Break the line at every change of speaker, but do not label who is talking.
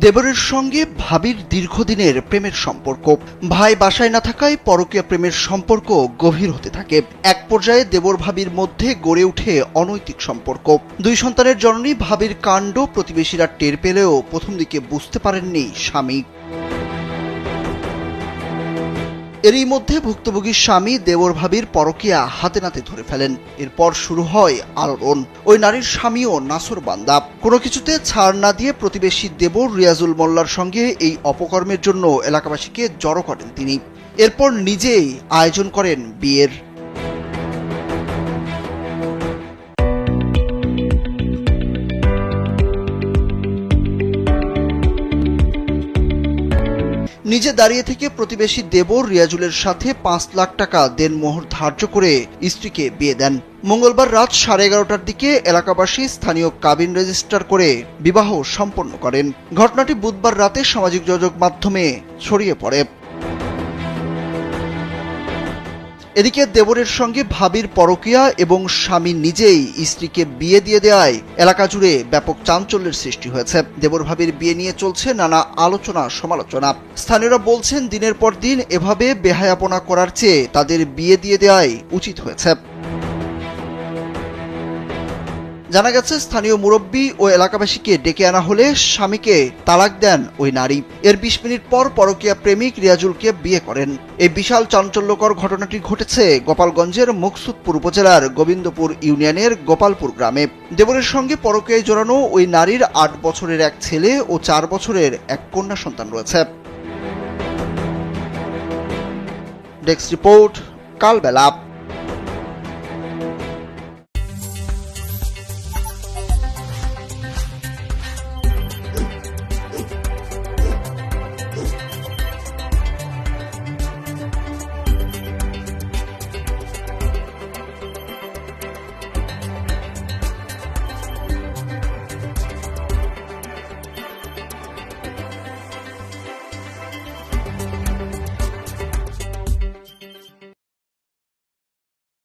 দেবরের সঙ্গে ভাবির দীর্ঘদিনের প্রেমের সম্পর্ক। ভাই বাসায় না থাকায় পরকীয়া প্রেমের সম্পর্ক গভীর হতে থাকে। এক পর্যায়ে দেবর ভাবির মধ্যে গড়ে ওঠে অনৈতিক সম্পর্ক। 2 সন্তানের জননী ভাবির কাণ্ড প্রতিবেশীরা টের পেলেও প্রথম দিকে বুঝতে পারেননি স্বামী। এরই মধ্যে ভুক্তভোগী স্বামী দেবর ভাবির পরকীয়া হাতে নাতে ধরে ফেলেন। এরপর শুরু হয় আলোড়ন। ওই নারীর স্বামীও নাছোড়বান্দা। কোনো কিছুতে ছাড় না দিয়ে প্রতিবেশী দেবর রিয়াজুল মোল্লার সঙ্গে এই অপকর্মের জন্য এলাকাবাসীকে জড়ো করেন তিনি। এরপর নিজেই আয়োজন করেন বিয়ের। নিজে দাঁড়িয়ে থেকে প্রতিবেশী দেবর রিয়াজুলের সাথে 5 লাখ টাকা দেনমোহর ধার্য করে স্ত্রীকে বিয়ে দেন। মঙ্গলবার রাত 11:30টার দিকে এলাকাবাসী স্থানীয় কাবিন রেজিস্টার করে বিবাহ সম্পন্ন করেন। ঘটনাটি বুধবার রাতে সামাজিক যোগাযোগ মাধ্যমে ছড়িয়ে পড়ে। এদিকে দেবরের সঙ্গে ভাবির পরকীয়া এবং স্বামী নিজেই স্ত্রীকে বিয়ে দিয়ে দেওয়ায় এলাকা জুড়ে ব্যাপক চাঞ্চল্যের সৃষ্টি হয়েছে। দেবর ভাবির বিয়ে নিয়ে চলছে নানা আলোচনা সমালোচনা। স্থানীয়রা বলছেন, দিনের পর দিন এভাবে বেহায়াপনা করার চেয়ে তাদের বিয়ে দিয়ে দেওয়াই উচিত হয়েছে। জানা গেছে, স্থানীয় মুরব্বী ও এলাকাবাসীকে ডেকে আনা হলে স্বামীকে তালাক দেন ওই নারী। এর 20 মিনিট পর পরকীয়া প্রেমিক রিয়াজুলকে বিয়ে করেন। এই বিশাল চাঞ্চল্যকর ঘটনাটি ঘটেছে গোপালগঞ্জের মুকসুদপুর উপজেলার গোবিন্দপুর ইউনিয়নের গোপালপুর গ্রামে। দেবরের সঙ্গে পরকীয়ায় জড়ানো ওই নারীর 8 বছরের এক ছেলে ও 4 বছরের এক কন্যা সন্তান রয়েছে। ডেস্ক রিপোর্ট, কালবেলা।